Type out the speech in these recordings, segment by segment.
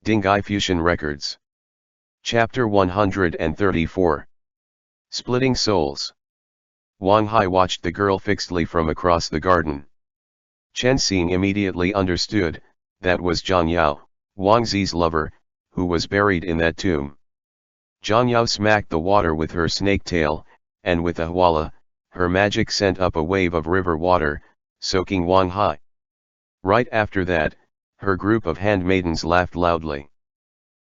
Dinghai Fusheng Records. Chapter 134. Splitting Souls. Wangzi watched the girl fixedly from across the garden. Xiang immediately understood, that was Zhang Yao, Wangzi's lover, who was buried in that tomb. Zhang Yao smacked the water with her snake tail, and with a huala, her magic sent up a wave of river water, soaking Wangzi. Right after that, her group of handmaidens laughed loudly.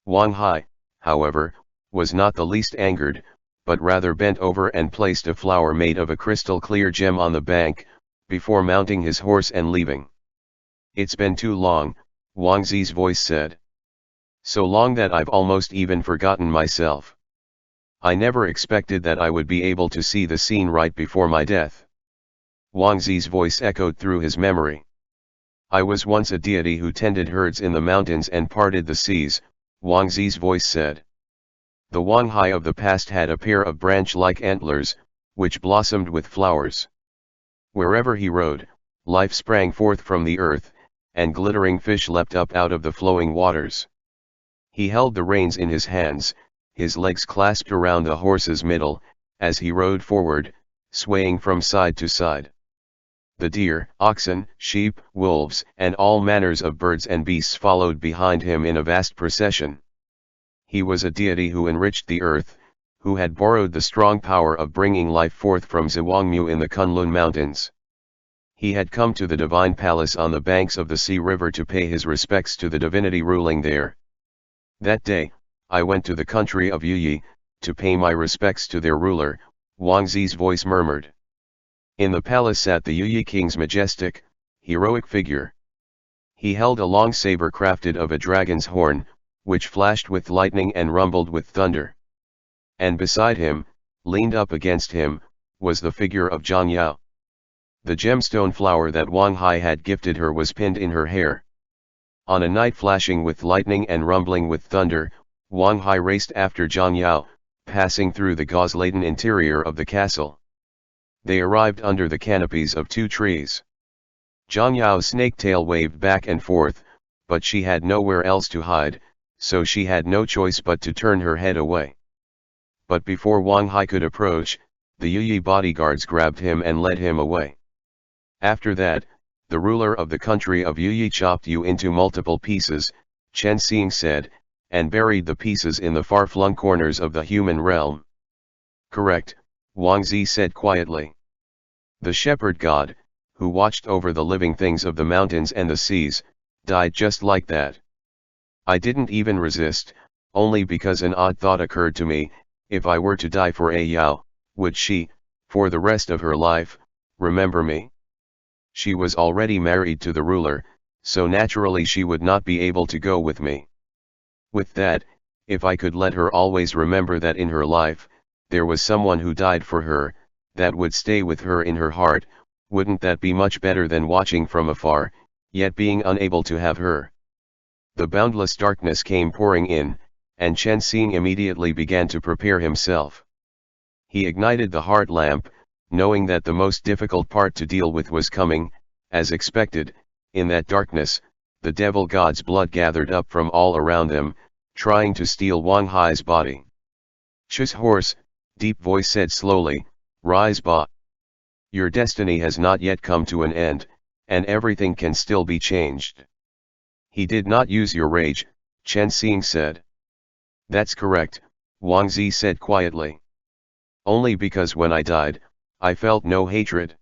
Wangzi, however, was not the least angered, but rather bent over and placed a flower made of a crystal clear gem on the bank, before mounting his horse and leaving. "It's been too long," Wangzi's voice said. "So long that I've almost even forgotten myself. I never expected that I would be able to see the scene right before my death." Wangzi's voice echoed through his memory. "I was once a deity who tended herds in the mountains and parted the seas," Wangzi's voice said. "The Wangzi of the past had a pair of branch-like antlers, which blossomed with flowers. Wherever he rode, life sprang forth from the earth, and glittering fish leapt up out of the flowing waters. He held the reins in his hands, his legs clasped around the horse's middle, as he rode forward, swaying from side to side. The deer, oxen, sheep, wolves, and all manners of birds and beasts followed behind him in a vast procession. He was a deity who enriched the earth, who had borrowed the strong power of bringing life forth from Zhuangmu in the Kunlun Mountains. He had come to the divine palace on the banks of the Sea River to pay his respects to the divinity ruling there. That day, I went to the country of Yuyi, to pay my respects to their ruler," Wangzi's voice murmured. In the palace sat the Yuyi king's majestic, heroic figure. He held a long saber crafted of a dragon's horn, which flashed with lightning and rumbled with thunder. And beside him, leaned up against him, was the figure of Zhang Yao. The gemstone flower that Wangzi had gifted her was pinned in her hair. On a night flashing with lightning and rumbling with thunder, Wangzi raced after Zhang Yao, passing through the gauze-laden interior of the castle. They arrived under the canopies of two trees. Zhang Yao's snake tail waved back and forth, but she had nowhere else to hide, so she had no choice but to turn her head away. But before Wangzi could approach, the Yuyi bodyguards grabbed him and led him away. After that, the ruler of the country of Yuyi chopped you into multiple pieces, Xiang said, and buried the pieces in the far-flung corners of the human realm. "Correct," Wangzi said quietly. "The shepherd god, who watched over the living things of the mountains and the seas, died just like that. I didn't even resist, only because an odd thought occurred to me: if I were to die for a Yao, would she, for the rest of her life, remember me? She was already married to the ruler, so naturally she would not be able to go with me. With that, if I could let her always remember that in her life, there was someone who died for her, that would stay with her in her heart, wouldn't that be much better than watching from afar, yet being unable to have her?" The boundless darkness came pouring in, and Xiang immediately began to prepare himself. He ignited the heart lamp, knowing that the most difficult part to deal with was coming. As expected, in that darkness, the devil god's blood gathered up from all around them, trying to steal Wangzi's body. "Choose horse," deep voice said slowly, "rise ba. Your destiny has not yet come to an end, and everything can still be changed." "He did not use your rage," Xiang said. "That's correct," Wangzi said quietly. "Only because when I died, I felt no hatred."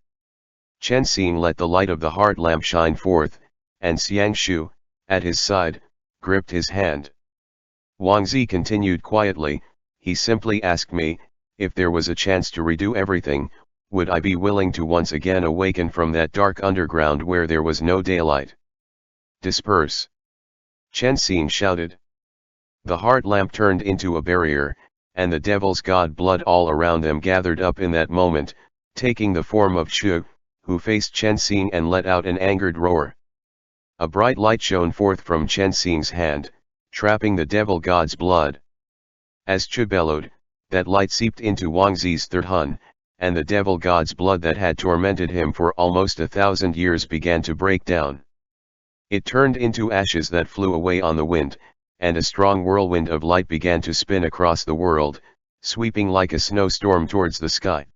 Xiang let the light of the heart lamp shine forth, and Xiang Shu, at his side, gripped his hand. Wangzi continued quietly, "He simply asked me, if there was a chance to redo everything, would I be willing to once again awaken from that dark underground where there was no daylight." "Disperse!" Xiang shouted. The heart lamp turned into a barrier, and the devil's god blood all around them gathered up in that moment, taking the form of Chu, who faced Xiang and let out an angered roar. A bright light shone forth from Xiang's hand, trapping the devil god's blood. As Chu bellowed, that light seeped into Wangzi's third hun, and the devil god's blood that had tormented him for almost 1,000 years began to break down. It turned into ashes that flew away on the wind, and a strong whirlwind of light began to spin across the world, sweeping like a snowstorm towards the sky.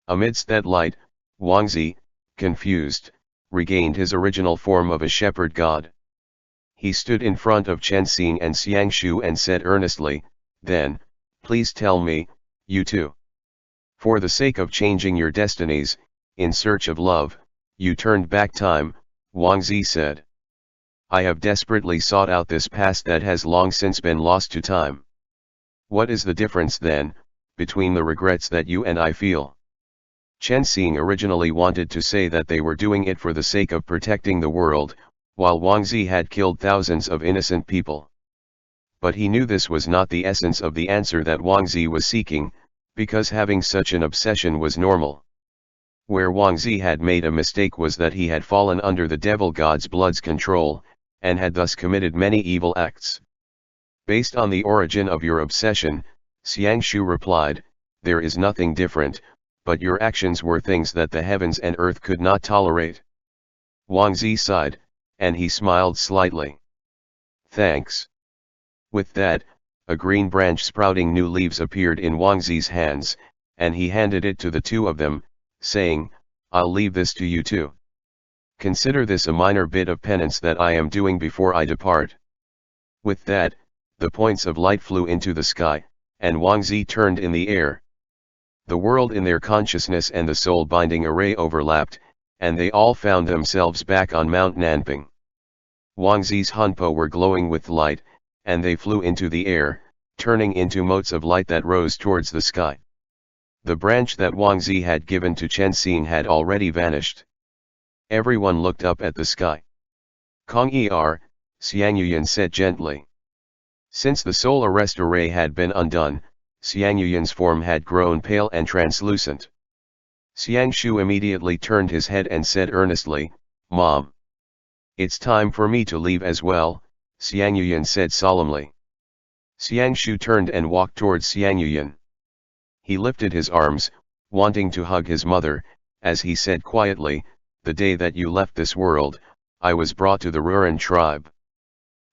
Amidst that light, Wangzi, confused, regained his original form of a shepherd god. He stood in front of Chen Xing and Xiang Shu and said earnestly, "Then, please tell me, you two. For the sake of changing your destinies, in search of love, you turned back time," Wangzi said. "I have desperately sought out this past that has long since been lost to time. What is the difference then, between the regrets that you and I feel?" Chen Xing originally wanted to say that they were doing it for the sake of protecting the world, while Wangzi had killed thousands of innocent people. But he knew this was not the essence of the answer that Wangzi was seeking, because having such an obsession was normal. Where Wangzi had made a mistake was that he had fallen under the devil god's blood's control, and had thus committed many evil acts. "Based on the origin of your obsession," Xiang Shu replied, "there is nothing different, but your actions were things that the heavens and earth could not tolerate." Wangzi sighed, and he smiled slightly. "Thanks." With that, a green branch sprouting new leaves appeared in Wangzi's hands, and he handed it to the two of them, saying, "I'll leave this to you too. Consider this a minor bit of penance that I am doing before I depart." With that, the points of light flew into the sky, and Wangzi turned in the air. The world in their consciousness and the soul-binding array overlapped, and they all found themselves back on Mount Nanping. Wangzi's Hunpo were glowing with light, and they flew into the air, turning into motes of light that rose towards the sky. The branch that Wangzi had given to Chen Xing had already vanished. Everyone looked up at the sky. "Kong Er," Xiang Yin said gently. Since the soul arrest array had been undone, Xiang Yin's form had grown pale and translucent. Xiang Shu immediately turned his head and said earnestly, "Mom. It's time for me to leave as well," Xiang Yin said solemnly. Xiang Shu turned and walked towards Xiang Yin. He lifted his arms, wanting to hug his mother, as he said quietly, "The day that you left this world, I was brought to the Ruran tribe.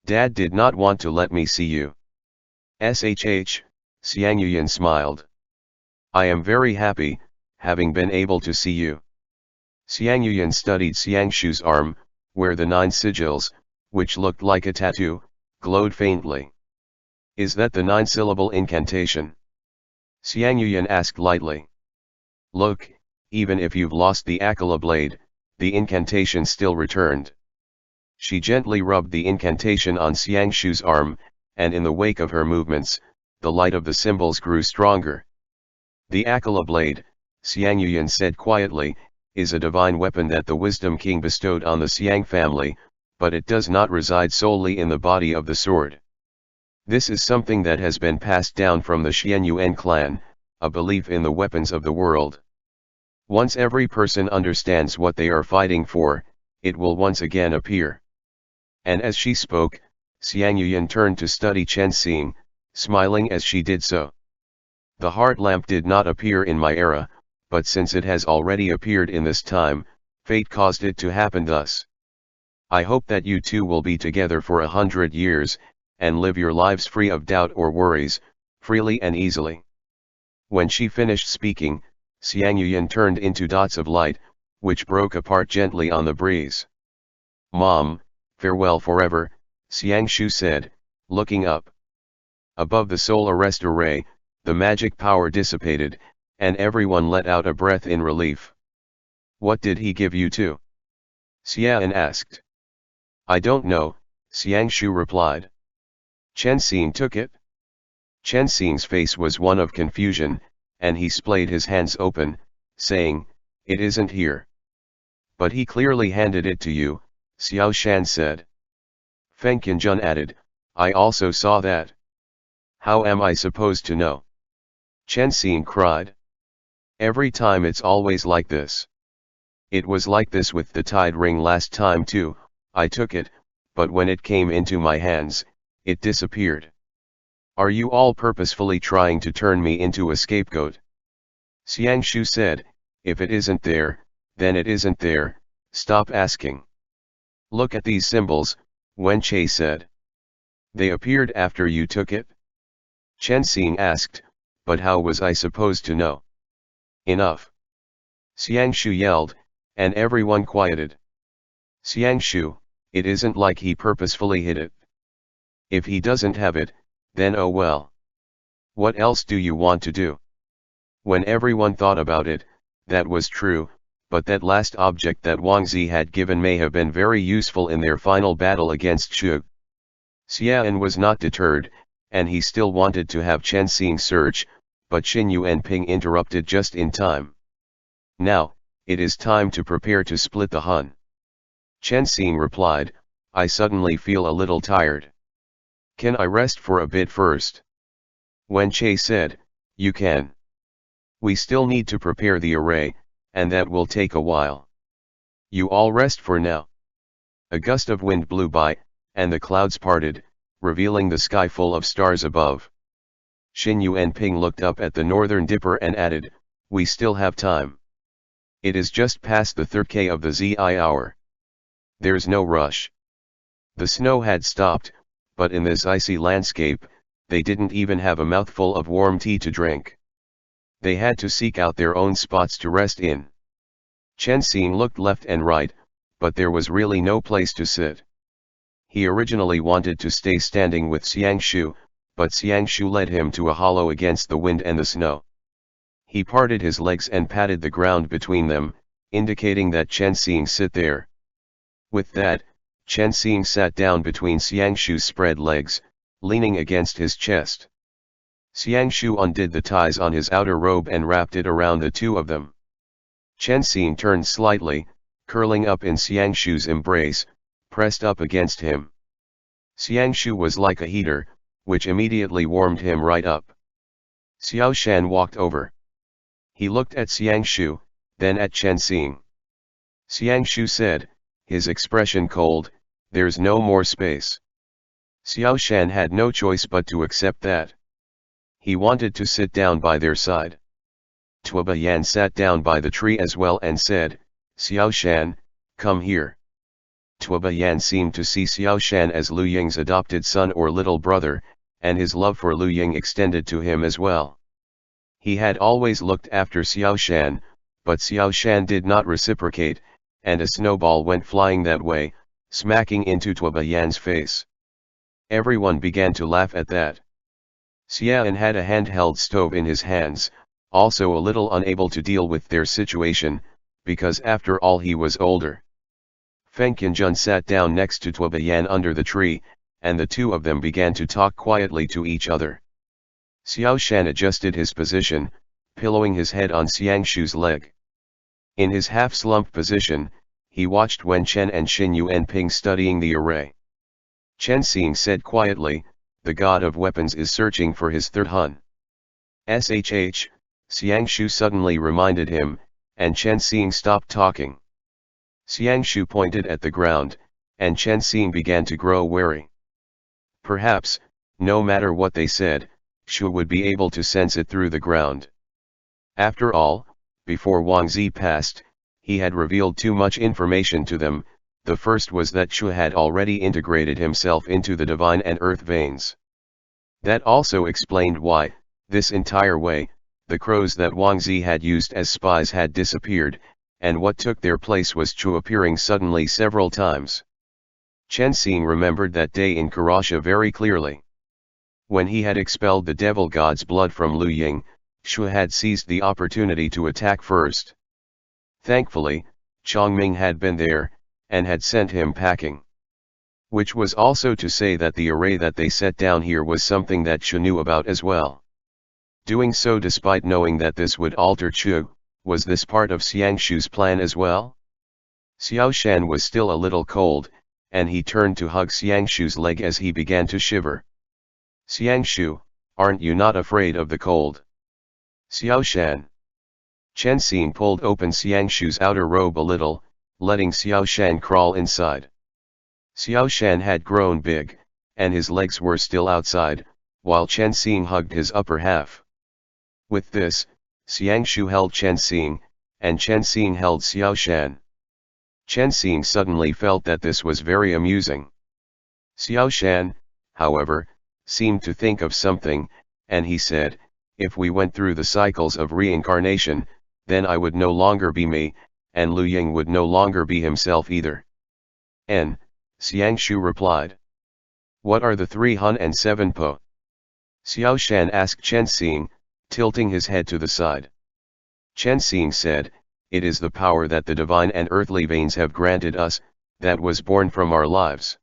Dad did not want to let me see you." "Shh," Xiang Yin smiled. "I am very happy, having been able to see you." Xiang Yin studied Xiang Shu's arm, where the 9 sigils, which looked like a tattoo, glowed faintly. "Is that the 9-syllable incantation?" Xiang Yin asked lightly. "Look, even if you've lost the Akala blade, the incantation still returned." She gently rubbed the incantation on Xiang Shu's arm, and in the wake of her movements, the light of the symbols grew stronger. "The Akala blade," Xiang Yin said quietly, "is a divine weapon that the Wisdom King bestowed on the Xiang family, but it does not reside solely in the body of the sword. This is something that has been passed down from the Xianyuan clan, a belief in the weapons of the world. Once every person understands what they are fighting for, it will once again appear." And as she spoke, Xiang Yin turned to study Chen Xing, smiling as she did so. "The heart lamp did not appear in my era, but since it has already appeared in this time, fate caused it to happen thus. I hope that you two will be together for 100 years, and live your lives free of doubt or worries, freely and easily." When she finished speaking, Xiang Yin turned into dots of light, which broke apart gently on the breeze. "Mom, farewell forever," Xiang Shu said, looking up. Above the soul arrest array, the magic power dissipated, and everyone let out a breath in relief. "What did he give you to?" Xian asked. "I don't know," Xiang Shu replied. "Chen Xing took it?" Chen Xing's face was one of confusion, and he splayed his hands open, saying, "It isn't here." "But he clearly handed it to you," Xiao Shan said. Feng Qinjun added, "I also saw that." "How am I supposed to know?" Chen Xing cried. "Every time it's always like this. It was like this with the tide ring last time too. I took it, but when it came into my hands, it disappeared. Are you all purposefully trying to turn me into a scapegoat?" Xiang Shu said, "If it isn't there, then it isn't there, stop asking." "Look at these symbols," Wen Che said. They appeared after you took it? Chen Xing asked, but how was I supposed to know? Enough. Xiangshu yelled, and everyone quieted. Xiangshu, it isn't like he purposefully hid it. If he doesn't have it, then oh well. What else do you want to do? When everyone thought about it, that was true, but that last object that Wangzi had given may have been very useful in their final battle against Xu. Xian was not deterred, and he still wanted to have Chen Xing search, but Xin Yuanping interrupted just in time. Now, it is time to prepare to split the Hun. Chen Xing replied, I suddenly feel a little tired. Can I rest for a bit first? Wen Che said, you can. We still need to prepare the array, and that will take a while. You all rest for now. A gust of wind blew by, and the clouds parted, revealing the sky full of stars above. Xin Yuanping looked up at the northern dipper and added, we still have time. It is just past the third K of the Zi hour. There's no rush. The snow had stopped, but in this icy landscape, they didn't even have a mouthful of warm tea to drink. They had to seek out their own spots to rest in. Chen Xing looked left and right, but there was really no place to sit. He originally wanted to stay standing with Xiangshu, but Xiangshu led him to a hollow against the wind and the snow. He parted his legs and patted the ground between them, indicating that Chen Xing sit there. With that, Chen Xing sat down between Xiangshu's spread legs, leaning against his chest. Xiangshu undid the ties on his outer robe and wrapped it around the two of them. Chen Xing turned slightly, curling up in Xiangshu's embrace, pressed up against him. Xiangshu was like a heater, which immediately warmed him right up. Xiao Shan walked over. He looked at Xiangshu, then at Chen Xing. Xiangshu said, his expression cold, there's no more space. Xiao Shan had no choice but to accept that. He wanted to sit down by their side. Tuoba Yan sat down by the tree as well and said, Xiao Shan, come here. Tuoba Yan seemed to see Xiao Shan as Lu Ying's adopted son or little brother, and his love for Lu Ying extended to him as well. He had always looked after Xiao Shan, but Xiao Shan did not reciprocate, and a snowball went flying that way, smacking into Tuoba Yan's face. Everyone began to laugh at that. Xian had a handheld stove in his hands, also a little unable to deal with their situation, because after all he was older. Feng Qinjun sat down next to Tuoba Yan under the tree, and the two of them began to talk quietly to each other. Xiao Shan adjusted his position, pillowing his head on Xiangshu's leg. In his half-slumped position, he watched Wen Chen and Xin Yuanping studying the array. Chen Xing said quietly, the god of weapons is searching for his third Hun. SHH, Xiangshu suddenly reminded him, and Chen Xing stopped talking. Xiangshu pointed at the ground, and Chen Xing began to grow wary. Perhaps, no matter what they said, Shu would be able to sense it through the ground. After all, before Wangzi passed, he had revealed too much information to them. The first was that Shu had already integrated himself into the divine and earth veins. That also explained why, this entire way, the crows that Wangzi had used as spies had disappeared, and what took their place was Chu appearing suddenly several times. Chen Xing remembered that day in Karasha very clearly. When he had expelled the devil god's blood from Lu Ying, Shu had seized the opportunity to attack first. Thankfully, Chongming had been there, and had sent him packing. Which was also to say that the array that they set down here was something that Shu knew about as well. Doing so despite knowing that this would alter Chu, was this part of Xiangshu's plan as well? Xiao Shan was still a little cold, and he turned to hug Xiangshu's leg as he began to shiver. Xiangshu, aren't you not afraid of the cold? Xiao Shan. Chen Xing pulled open Xiangshu's outer robe a little, letting Xiao Shan crawl inside. Xiao Shan had grown big, and his legs were still outside, while Chen Xing hugged his upper half. With this, Xiangshu held Chen Xing, and Chen Xing held Xiao Shan. Chen Xing suddenly felt that this was very amusing. Xiao Shan, however, seemed to think of something, and he said, if we went through the cycles of reincarnation, then I would no longer be me, and Liu Ying would no longer be himself either. Xiang Shu replied. What are the 3 hun and 7 po? Xiao Shan asked Chen Xing, tilting his head to the side. Chen Xing said, it is the power that the divine and earthly veins have granted us, that was born from our lives.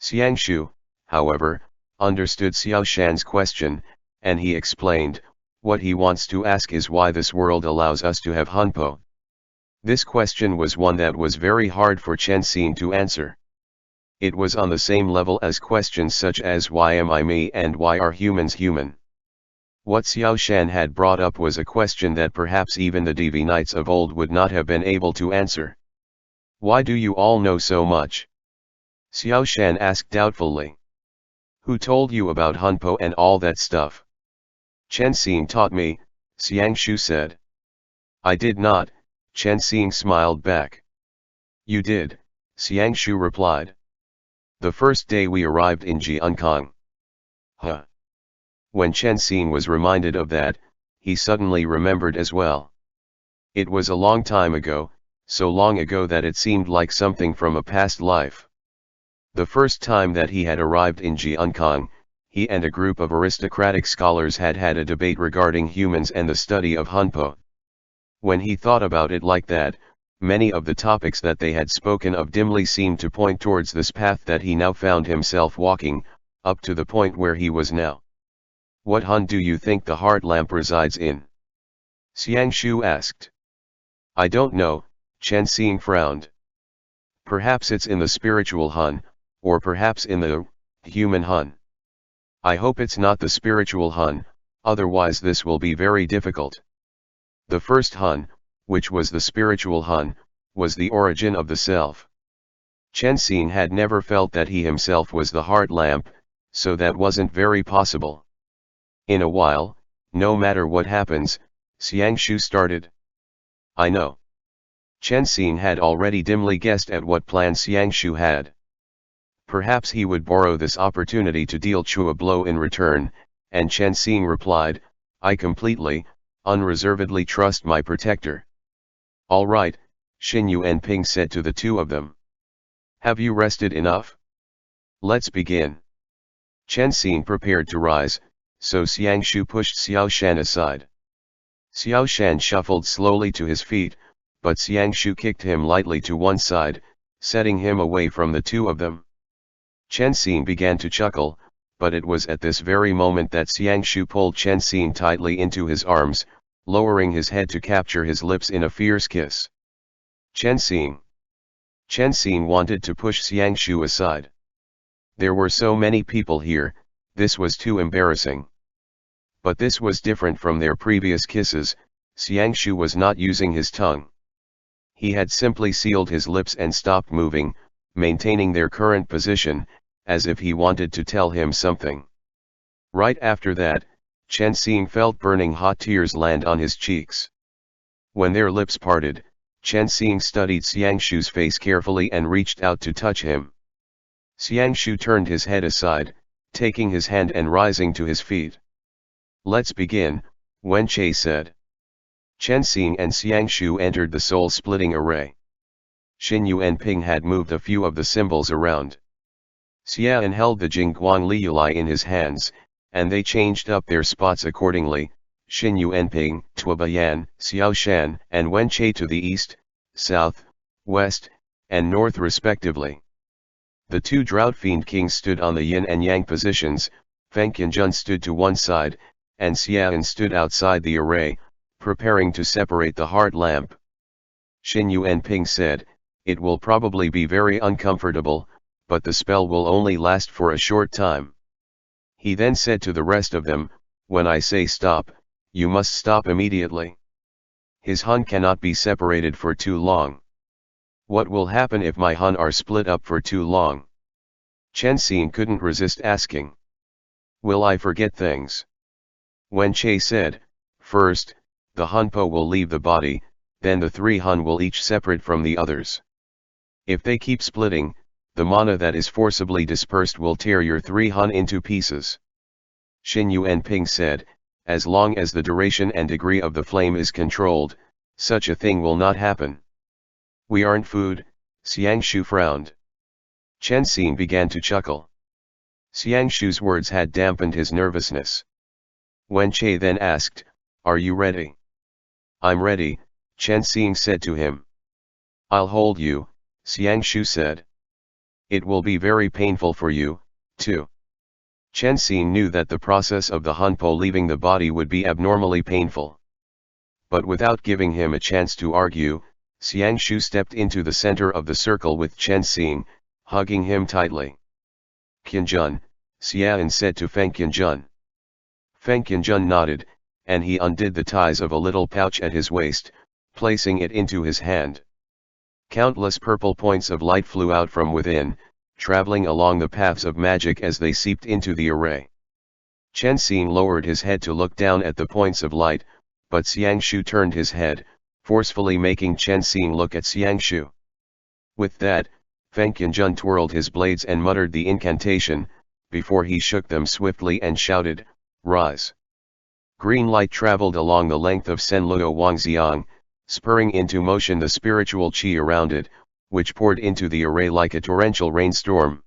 Xiang Shu, however, understood Xiao Shan's question, and he explained, what he wants to ask is why this world allows us to have Hunpo. This question was one that was very hard for Chen Xing to answer. It was on the same level as questions such as why am I me and why are humans human. What Xiao Shan had brought up was a question that perhaps even the Devi knights of old would not have been able to answer. Why do you all know so much? Xiao Shan asked doubtfully. Who told you about Hunpo and all that stuff? Chen Xing taught me, Xiang Shu said. I did not, Chen Xing smiled back. You did, Xiang Shu replied. The first day we arrived in Jiankang. Huh. When Chen Xing was reminded of that, he suddenly remembered as well. It was a long time ago, so long ago that it seemed like something from a past life. The first time that he had arrived in Jiankang, he and a group of aristocratic scholars had had a debate regarding humans and the study of Hunpo. When he thought about it like that, many of the topics that they had spoken of dimly seemed to point towards this path that he now found himself walking, up to the point where he was now. What Hun do you think the heart lamp resides in? Xiang Shu asked. I don't know, Chen Xing frowned. Perhaps it's in the spiritual Hun, or perhaps in the human Hun. I hope it's not the spiritual Hun, otherwise this will be very difficult. The first Hun, which was the spiritual Hun, was the origin of the self. Chen Xing had never felt that he himself was the heart lamp, so that wasn't very possible. In a while, no matter what happens, Xiang Shu started. I know. Chen Xing had already dimly guessed at what plan Xiang Shu had. Perhaps he would borrow this opportunity to deal Chu a blow in return, and Chen Xing replied, I completely, unreservedly trust my protector. All right, Xin Yuanping said to the two of them. Have you rested enough? Let's begin. Chen Xing prepared to rise, so Xiang Shu pushed Xiao Shan aside. Xiao Shan shuffled slowly to his feet, but Xiang Shu kicked him lightly to one side, setting him away from the two of them. Chen Xing began to chuckle, but it was at this very moment that Xiang Shu pulled Chen Xing tightly into his arms, lowering his head to capture his lips in a fierce kiss. Chen Xing. Chen Xing wanted to push Xiang Shu aside. There were so many people here, this was too embarrassing. But this was different from their previous kisses. Xiang Shu was not using his tongue. He had simply sealed his lips and stopped moving, maintaining their current position, as if he wanted to tell him something. Right after that, Chen Xing felt burning hot tears land on his cheeks. When their lips parted, Chen Xing studied Xiang Shu's face carefully and reached out to touch him. Xiang Shu turned his head aside, taking his hand and rising to his feet. Let's begin, Wen Che said. Chen Xing and Xiang Shu entered the soul-splitting array. Xin Yuanping had moved a few of the symbols around. Xian held the Jingguang Liulai in his hands, and they changed up their spots accordingly, Xin Yuanping, Tuobayan, Xiao Shan, and Wen Che to the east, south, west, and north respectively. The two drought fiend kings stood on the yin and yang positions, Feng Qianjun stood to one side, and Xian stood outside the array, preparing to separate the heart lamp. Xin Yuanping said, it will probably be very uncomfortable, but the spell will only last for a short time. He then said to the rest of them, when I say stop, you must stop immediately. His Hun cannot be separated for too long. What will happen if my Hun are split up for too long? Chen Xing couldn't resist asking. Will I forget things? Wen Che said, first, the Hunpo will leave the body, then the three Hun will each separate from the others. If they keep splitting, the mana that is forcibly dispersed will tear your 3 hun into pieces. Xin Yuanping said, as long as the duration and degree of the flame is controlled, such a thing will not happen. We aren't food, Xiang Shu frowned. Chen Xing began to chuckle. Xiang Shu's words had dampened his nervousness. Wen Che then asked, are you ready? I'm ready, Chen Xing said to him. I'll hold you, Xiang Shu said. It will be very painful for you, too. Chen Xing knew that the process of the Hunpo leaving the body would be abnormally painful. But without giving him a chance to argue, Xiang Shu stepped into the center of the circle with Chen Xing, hugging him tightly. Qianjun, Xiang Yin said to Feng Qianjun. Feng Qianjun nodded, and he undid the ties of a little pouch at his waist, placing it into his hand. Countless purple points of light flew out from within, traveling along the paths of magic as they seeped into the array. Chen Xing lowered his head to look down at the points of light, but Xiang Shu turned his head, forcefully making Chen Xing look at Xiang Shu. With that, Feng Qianjun twirled his blades and muttered the incantation, before he shook them swiftly and shouted, rise. Green light traveled along the length of Senluo Wangzi, spurring into motion the spiritual qi around it, which poured into the array like a torrential rainstorm.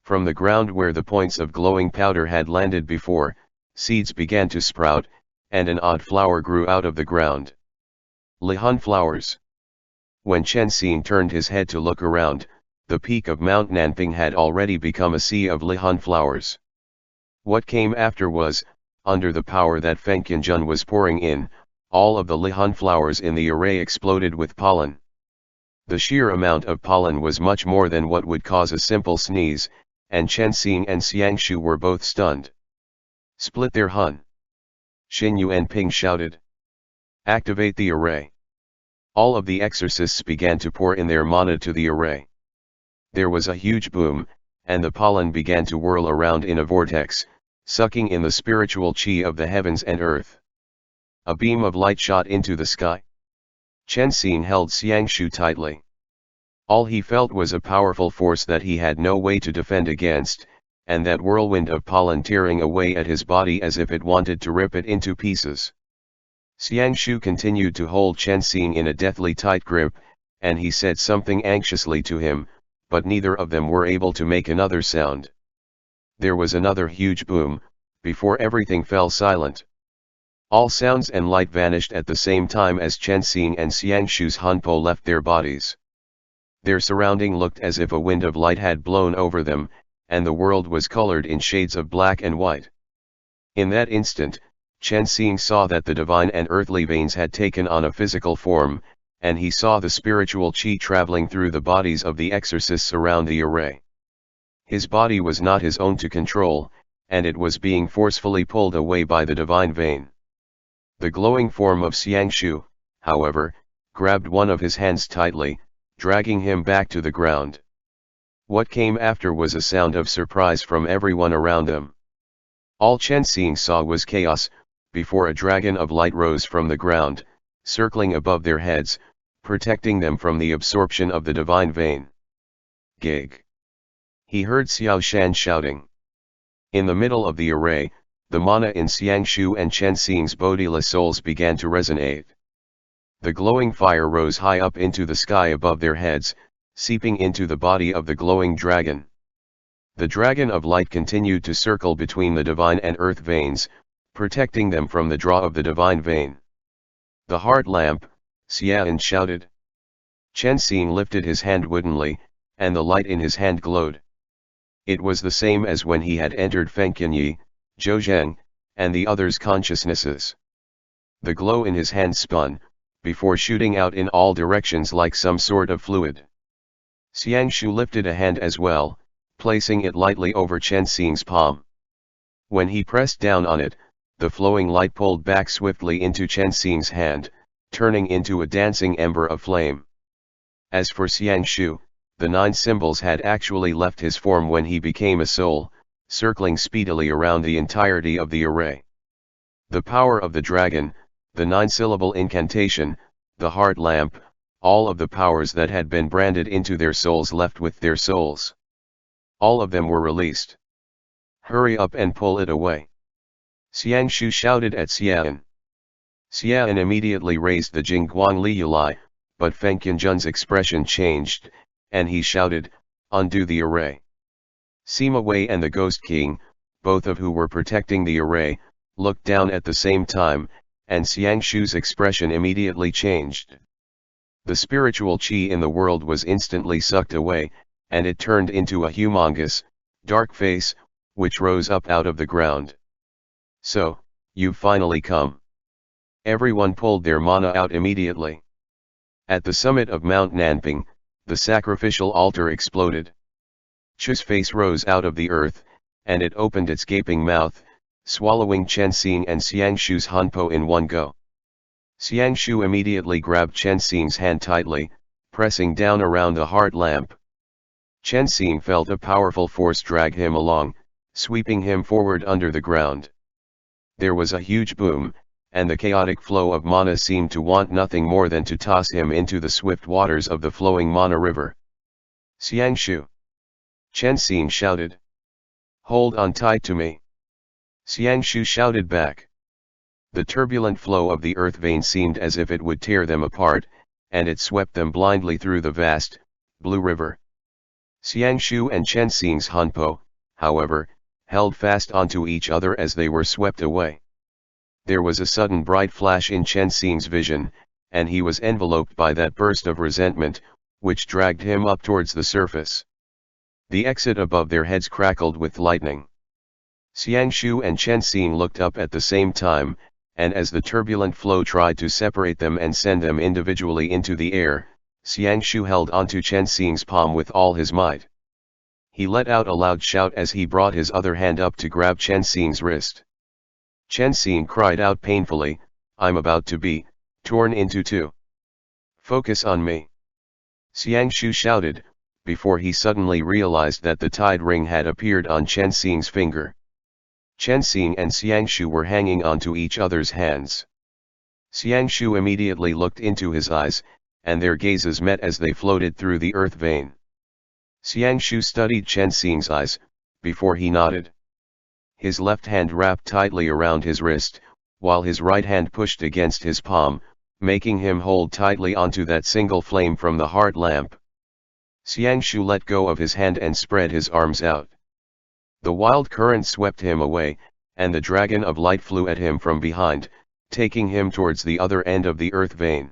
From the ground where the points of glowing powder had landed before, seeds began to sprout, and an odd flower grew out of the ground. Lihun flowers. When Chen Xing turned his head to look around, the peak of Mount Nanping had already become a sea of Lihun flowers. What came after was, under the power that Feng Qianjun was pouring in, all of the Lihun flowers in the array exploded with pollen. The sheer amount of pollen was much more than what would cause a simple sneeze, and Chen Xing and Xiang Shu were both stunned. Split their hun. Xin Yuanping shouted. Activate the array. All of the exorcists began to pour in their mana to the array. There was a huge boom, and the pollen began to whirl around in a vortex, sucking in the spiritual qi of the heavens and earth. A beam of light shot into the sky. Chen Xing held Xiang Shu tightly. All he felt was a powerful force that he had no way to defend against, and that whirlwind of pollen tearing away at his body as if it wanted to rip it into pieces. Xiang Shu continued to hold Chen Xing in a deathly tight grip, and he said something anxiously to him, but neither of them were able to make another sound. There was another huge boom, before everything fell silent. All sounds and light vanished at the same time as Chen Xing and Xiang Shu's Hunpo left their bodies. Their surrounding looked as if a wind of light had blown over them, and the world was colored in shades of black and white. In that instant, Chen Xing saw that the divine and earthly veins had taken on a physical form, and he saw the spiritual qi traveling through the bodies of the exorcists around the array. His body was not his own to control, and it was being forcefully pulled away by the divine vein. The glowing form of Xiang Shu, however, grabbed one of his hands tightly, dragging him back to the ground. What came after was a sound of surprise from everyone around them. All Chen Xing saw was chaos, before a dragon of light rose from the ground, circling above their heads, protecting them from the absorption of the divine vein. Gig. He heard Xiao Shan shouting. In the middle of the array, the mana in Xiang Shu and Chen Xing's bodiless souls began to resonate. The glowing fire rose high up into the sky above their heads, seeping into the body of the glowing dragon. The dragon of light continued to circle between the divine and earth veins, protecting them from the draw of the divine vein. The heart lamp, Xiang Yin shouted. Chen Xing lifted his hand woodenly, and the light in his hand glowed. It was the same as when he had entered Feng Tian Ye, Xiang, and the others' consciousnesses. The glow in his hand spun, before shooting out in all directions like some sort of fluid. Xiang Shu lifted a hand as well, placing it lightly over Chen Xing's palm. When he pressed down on it, the flowing light pulled back swiftly into Chen Xing's hand, turning into a dancing ember of flame. As for Xiang Shu, the 9 symbols had actually left his form when he became a soul, circling speedily around the entirety of the array. The power of the dragon, the 9-syllable incantation, the heart lamp, all of the powers that had been branded into their souls left with their souls. All of them were released. Hurry up and pull it away. Xiang Shu shouted at Xiang Yin. Xiang Yin immediately raised the Jingguang Liyulai, but Feng Qianzhen's expression changed, and he shouted, "Undo the array." Sima Wei and the Ghost King, both of who were protecting the array, looked down at the same time, and Xiang Shu's expression immediately changed. The spiritual qi in the world was instantly sucked away, and it turned into a humongous, dark face, which rose up out of the ground. "So, you've finally come." Everyone pulled their mana out immediately. At the summit of Mount Nanping, the sacrificial altar exploded. Chu's face rose out of the earth, and it opened its gaping mouth, swallowing Chen Xing and Xiang Shu's hanpo in one go. Xiang Shu immediately grabbed Chen Xing's hand tightly, pressing down around the heart lamp. Chen Xing felt a powerful force drag him along, sweeping him forward under the ground. There was a huge boom, and the chaotic flow of mana seemed to want nothing more than to toss him into the swift waters of the flowing mana river. "Xiang Shu!" Chen Xing shouted. "Hold on tight to me." Xiang Shu shouted back. The turbulent flow of the earth vein seemed as if it would tear them apart, and it swept them blindly through the vast, blue river. Xiang Shu and Chen Xing's hanpo, however, held fast onto each other as they were swept away. There was a sudden bright flash in Chen Xing's vision, and he was enveloped by that burst of resentment, which dragged him up towards the surface. The exit above their heads crackled with lightning. Xiang Shu and Chen Xing looked up at the same time, and as the turbulent flow tried to separate them and send them individually into the air, Xiang Shu held onto Chen Xing's palm with all his might. He let out a loud shout as he brought his other hand up to grab Chen Xing's wrist. Chen Xing cried out painfully, "I'm about to be torn into two. Focus on me." Xiang Shu shouted, before he suddenly realized that the tide ring had appeared on Chen Xing's finger. Chen Xing and Xiang Shu were hanging onto each other's hands. Xiang Shu immediately looked into his eyes, and their gazes met as they floated through the earth vein. Xiang Shu studied Chen Xing's eyes, before he nodded. His left hand wrapped tightly around his wrist, while his right hand pushed against his palm, making him hold tightly onto that single flame from the heart lamp. Xiang Shu let go of his hand and spread his arms out. The wild current swept him away, and the dragon of light flew at him from behind, taking him towards the other end of the earth vein.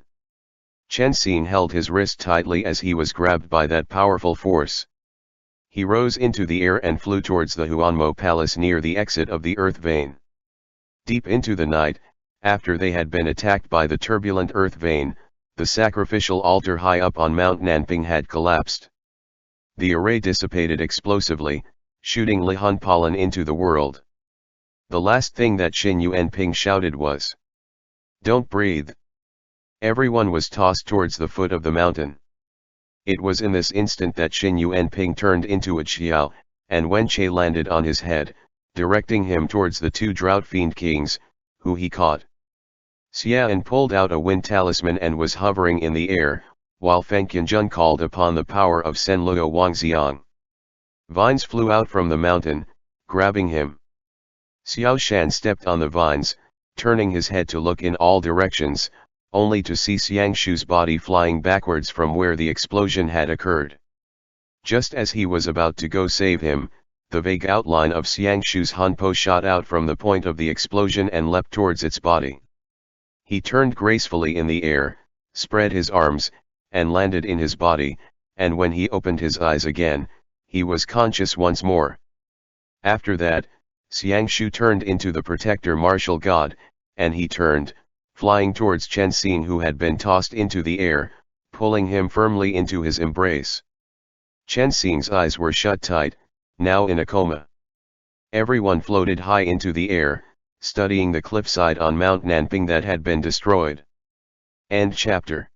Chen Xing held his wrist tightly as he was grabbed by that powerful force. He rose into the air and flew towards the Huanmo Palace near the exit of the earth vein. Deep into the night, after they had been attacked by the turbulent earth vein, the sacrificial altar high up on Mount Nanping had collapsed. The array dissipated explosively, shooting Lihan pollen into the world. The last thing that Xin Yuanping shouted was, "Don't breathe." Everyone was tossed towards the foot of the mountain. It was in this instant that Xin Yuanping turned into a qiao, and Wen Che landed on his head, directing him towards the two drought fiend kings, who he caught. Xian pulled out a wind talisman and was hovering in the air, while Feng Qianzhen called upon the power of Senluo Wangzi. Vines flew out from the mountain, grabbing him. Xiao Shan stepped on the vines, turning his head to look in all directions, only to see Xiang Shu's body flying backwards from where the explosion had occurred. Just as he was about to go save him, the vague outline of Xiang Shu's hanpo shot out from the point of the explosion and leapt towards its body. He turned gracefully in the air, spread his arms, and landed in his body, and when he opened his eyes again, he was conscious once more. After that, Xiang Shu turned into the protector martial god, and he turned, flying towards Chen Xing, who had been tossed into the air, pulling him firmly into his embrace. Chen Xing's eyes were shut tight, now in a coma. Everyone floated high into the air, studying the cliffside on Mount Nanping that had been destroyed. End chapter.